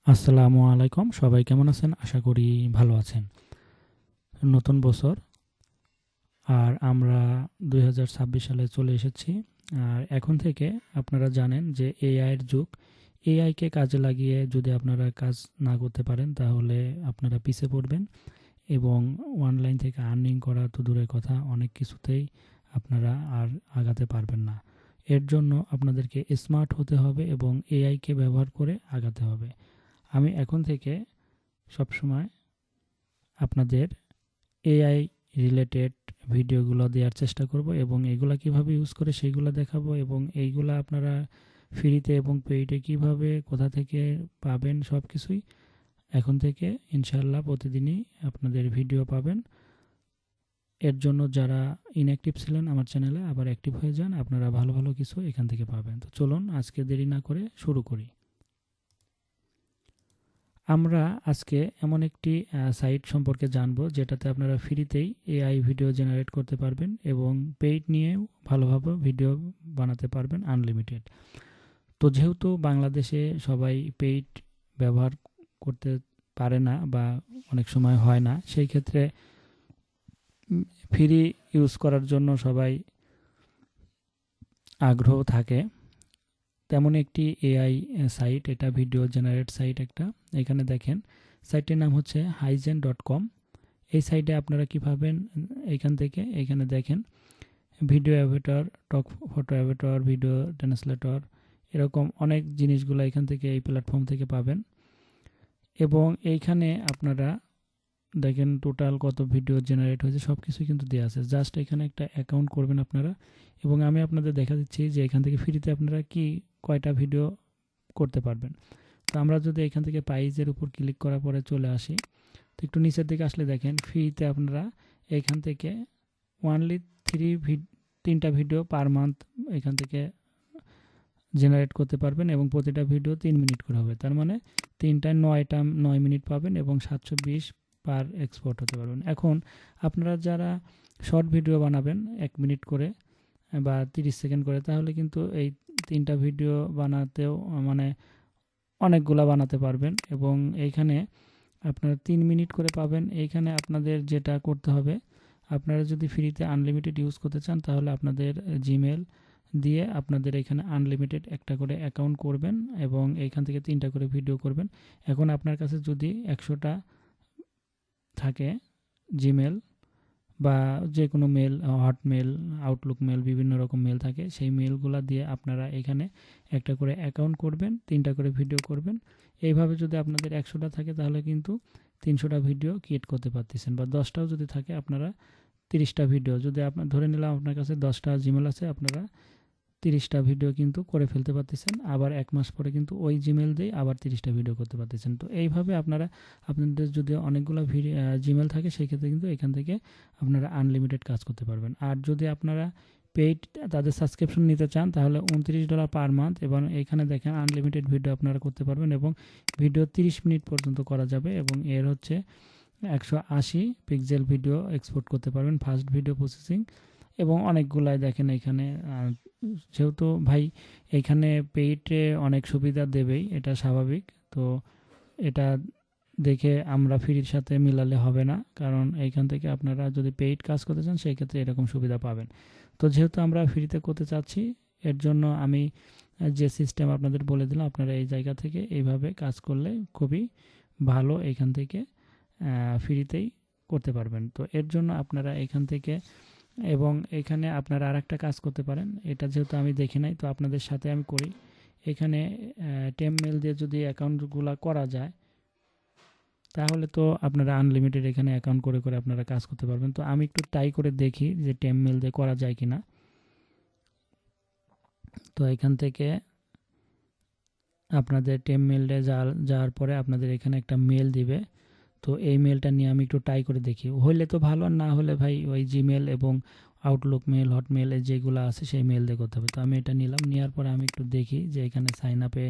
আসসালামু আলাইকুম। সবাই কেমন আছেন? আশা করি ভালো আছেন। নতুন বছর আর আমরা 2026 সালে চলে এসেছি। আর এখন থেকে আপনারা জানেন যে এআই এর যুগ। এআই কে কাজে লাগিয়ে যদি আপনারা কাজ না করতে পারেন তাহলে আপনারা পিছিয়ে পড়বেন এবং অনলাইন থেকে আর্নিং করা তো দূরের কথা, অনেক কিছুতেই আপনারা আর আগাতে পারবেন না। এর জন্য আপনাদেরকে স্মার্ট হতে হবে এবং এআই কে ব্যবহার করে আগাতে হবে। আমি এখন থেকে সবসময় আপনাদের এআই রিলেটেড ভিডিওগুলো দেওয়ার চেষ্টা করব এবং এগুলা কিভাবে ইউজ করে সেইগুলো দেখাবো এবং এইগুলা আপনারা ফ্রিতে এবং পেইডে কিভাবে কোথা থেকে পাবেন সব কিছুই এখন থেকে ইনশাল্লাহ প্রতিদিনই আপনাদের ভিডিও পাবেন। এর জন্য যারা ইনঅ্যাক্টিভ ছিলেন আমার চ্যানেলে আবার অ্যাক্টিভ হয়ে যান, আপনারা ভালো ভালো কিছু এখান থেকে পাবেন। তো চলুন আজকে দেরি না করে শুরু করি। আমরা আজকে এমন একটি সাইট সম্পর্কে জানব যেটাতে আপনারা ফ্রিতেই এআই ভিডিও জেনারেট করতে পারবেন এবং পেইড নিয়েও ভালোভাবে ভিডিও বানাতে পারবেন আনলিমিটেড। তো যেহেতু বাংলাদেশে সবাই পেইড ব্যবহার করতে পারে না বা অনেক সময় হয় না, সেই ক্ষেত্রে ফ্রি ইউজ করার জন্য সবাই আগ্রহ থাকে। তেমন একটি এআই সাইট, এটা ভিডিও জেনারেট সাইট একটা। এখানে দেখেন সাইটের নাম হচ্ছে hizen.com। এই সাইটে আপনারা কি পাবেন এইখান থেকে, এখানে দেখেন ভিডিও অ্যাভেটর, টক ফটো অ্যাভেটর, ভিডিও ট্রান্সলেটর, এরকম অনেক জিনিসগুলো এখান থেকে এই প্ল্যাটফর্ম থেকে পাবেন। এবং এইখানে আপনারা দেখেন টোটাল কত ভিডিও জেনারেট হয়েছে সব কিছুই কিন্তু দেওয়া আছে। জাস্ট এখানে একটা অ্যাকাউন্ট করবেন আপনারা এবং আমি আপনাদের দেখা দিচ্ছি যে এখান থেকে ফ্রিতে আপনারা কি কয়টা ভিডিও করতে পারবেন। তো আমরা যদি এখান থেকে পাইজের উপর ক্লিক করার পরে চলে আসি, তো একটু নিচের দিকে আসলে দেখেন ফ্রিতে আপনারা এখান থেকে ওয়ানলি তিনটা ভিডিও পার মান্থ এখান থেকে জেনারেট করতে পারবেন এবং প্রতিটা ভিডিও 3 মিনিট করে হবে। তার মানে তিনটায় 9 মিনিট পাবেন এবং 720 পার এক্সপোর্ট হতে পারবেন। এখন আপনারা যারা শর্ট ভিডিও বানাবেন 1 মিনিট করে বা 30 সেকেন্ড করে, তাহলে কিন্তু এই তিনটা ভিডিও বানাতেও মানে অনেকগুলা বানাতে পারবেন এবং এইখানে আপনারা 3 মিনিট করে পাবেন। এইখানে আপনাদের যেটা করতে হবে, আপনারা যদি ফ্রিতে আনলিমিটেড ইউজ করতে চান তাহলে আপনাদের জিমেল দিয়ে আপনাদের এখানে আনলিমিটেড একটা করে অ্যাকাউন্ট করবেন এবং এইখান থেকে 3টা করে ভিডিও করবেন। এখন আপনার কাছে যদি 100টা থাকে জিমেল বা যে কোনো মেল, হটমেল, আউটলুক মেল, বিভিন্ন রকম মেল থাকে, সেই মেলগুলো দিয়ে আপনারা এখানে একটা করে অ্যাকাউন্ট করবেন, 3টা করে ভিডিও করবেন। এইভাবে যদি আপনাদের 100টা থাকে তাহলে কিন্তু 300টা ভিডিও ক্রিয়েট করতে পারতেছেন। বা 10টাও যদি থাকে আপনারা 30টা ভিডিও, যদি আপনার ধরে নিলাম আপনার কাছে 10টা জিমেল আছে, আপনারা 30টা ভিডিও কিন্তু করে ফেলতে পারতেছেন। আবার 1 মাস পরে কিন্তু ওই জিমেল দিয়ে আবার 30টা ভিডিও করতে পারতেছেন। তো এইভাবে আপনারা আপনাদের যদি অনেকগুলো জিমেল থাকে সেই ক্ষেত্রে কিন্তু এখান থেকে আপনারা আনলিমিটেড কাজ করতে পারবেন। আর যদি আপনারা পেইড তাদের সাবস্ক্রিপশন নিতে চান তাহলে $29 পার মান্থ এবং এখানে দেখেন আনলিমিটেড ভিডিও আপনারা করতে পারবেন এবং ভিডিও 30 মিনিট পর্যন্ত করা যাবে এবং এর হচ্ছে 180 পিক্সেল ভিডিও এক্সপোর্ট করতে পারবেন, ফাস্ট ভিডিও প্রসেসিং এবং অনেকগুলাই দেখেন এখানে। যেহেতু ভাই এখানে পেইডে অনেক সুবিধা দেবেই, এটা স্বাভাবিক। তো এটা দেখে আমরা ফ্রির সাথে মিলালে হবে না, কারণ এইখান থেকে আপনারা যদি পেইড কাজ করতে চান সেই ক্ষেত্রে এরকম সুবিধা পাবেন। তো যেহেতু আমরা ফ্রিতে করতে চাচ্ছি, এর জন্য আমি যে সিস্টেম আপনাদের বলে দিলাম, আপনারা এই জায়গা থেকে এইভাবে কাজ করলে খুবই ভালো এখান থেকে ফ্রিতেই করতে পারবেন। তো এর জন্য আপনারা এখান থেকে এবং এখানে আপনারা আরেকটা কাজ করতে পারেন। এটা যেহেতু আমি দেখি নাই তো আপনাদের সাথে আমি করি। এখানে টেমমেল দিয়ে যদি অ্যাকাউন্টগুলো করা যায় তাহলে তো আপনারা আনলিমিটেড এখানে অ্যাকাউন্ট করে করে আপনারা কাজ করতে পারবেন। তো আমি একটু ট্রাই করে দেখি যে টেমমেল দিয়ে করা যায় কিনা। তো এখান থেকে আপনাদের টেমমেলে যাওয়ার পরে আপনাদের এখানে একটা মেল দিবে। তো এই মেলটা নিয়ে আমি একটু ট্রাই করে দেখি, হইলে তো ভালো, আর না হলে ভাই ওই জিমেল এবং আউটলুক মেল, হটমেল যেগুলো আছে সেই মেল দিয়ে করতে হবে। তো আমি এটা নিলাম, নেওয়ার পরে আমি একটু দেখি যে এখানে সাইন আপে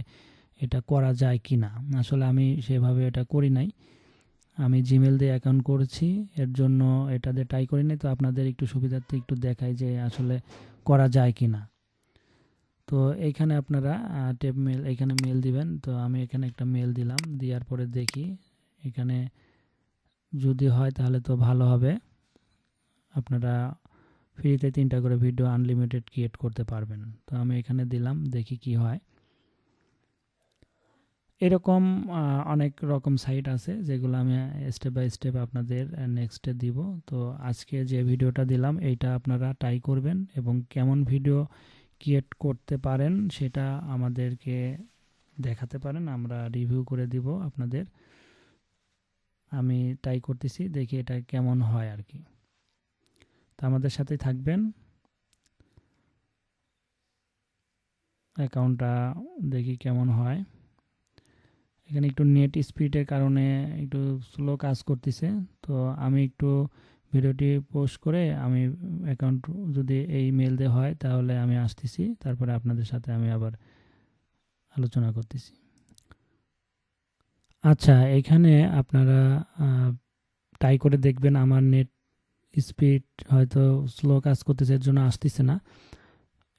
এটা করা যায় কি না। আসলে আমি সেভাবে এটা করি নাই, আমি জিমেল দিয়ে অ্যাকাউন্ট করেছি, এর জন্য এটা দিয়ে ট্রাই করি নাই। তো আপনাদের একটু সুবিধার্থে একটু দেখাই যে আসলে করা যায় কি না। তো এইখানে আপনারা টেপ মেল এখানে মেল দিবেন। তো আমি এখানে একটা মেল দিলাম, দেওয়ার পরে দেখি এখানে যদি হয় তাহলে তো ভালো হবে। আপনারা ফ্রিতে 3টা করে ভিডিও আনলিমিটেড ক্রিয়েট করতে পারবেন। তো আমি এখানে দিলাম, দেখি কি হয়। এরকম অনেক রকম সাইট আছে যেগুলো আমি স্টেপ বাই স্টেপ আপনাদের নেক্সটে দিব। তো আজকে যে ভিডিওটা দিলাম এইটা আপনারা ট্রাই করবেন এবং কেমন ভিডিও ক্রিয়েট করতে পারেন সেটা আমাদেরকে দেখাতে পারেন, আমরা রিভিউ করে দিব আপনাদের। আমি ট্রাই করতেছি, দেখি এটা কেমন হয় আর কি। তো আমাদের সাথেই থাকবেন। অ্যাকাউন্টটা দেখি কেমন হয়। এখানে একটু নেট স্পিডের কারণে একটু স্লো কাজ করতেছে। তো আমি একটু ভিডিওটি পোস্ট করে আমি অ্যাকাউন্ট যদি এই মেল দিয়ে হয় তাহলে আমি আসতেছি, তারপরে আপনাদের সাথে আমি আবার আলোচনা করতেছি। আচ্ছা, এখানে আপনারা ট্রাই করে দেখবেন। আমার নেট স্পিড হয়তো স্লো কাজ করতেছে, এর জন্য আসতেছে না।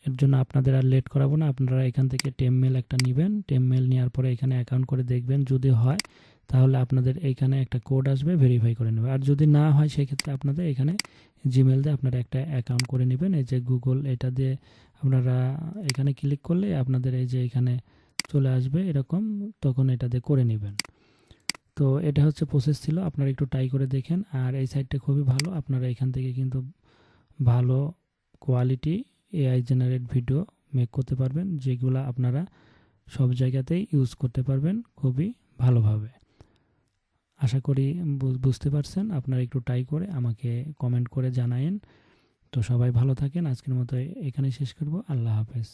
এর জন্য আপনাদের আর লেট করাবো না, আপনারা এখান থেকে টেমমেল একটা নেবেন। টেমমেল নেওয়ার পরে এখানে অ্যাকাউন্ট করে দেখবেন, যদি হয় তাহলে আপনাদের এইখানে একটা কোড আসবে, ভেরিফাই করে নেবে। আর যদি না হয় সেক্ষেত্রে আপনাদের এখানে জিমেল দিয়ে আপনারা একটা অ্যাকাউন্ট করে নেবেন। এই যে গুগল, এটা দিয়ে আপনারা এখানে ক্লিক করলে আপনাদের এই যে এখানে চলে আসবে এরকম, তখন এটা দিয়ে করে নেবেন। তো এটা হচ্ছে প্রসেস ছিল, আপনারা একটু ট্রাই করে দেখেন। আর এই সাইটটা খুবই ভালো, আপনারা এখান থেকে কিন্তু ভালো quality AI generate video make করতে পারবেন, যেগুলো আপনারা সব জায়গাতেই ইউজ করতে পারবেন খুবই ভালোভাবে। আশা করি বুঝতে পারছেন। আপনারা একটু ট্রাই করে আমাকে কমেন্ট করে জানায়েন। তো সবাই ভালো থাকেন। আজকের মতো এখানেই শেষ করব। আল্লাহ হাফেজ।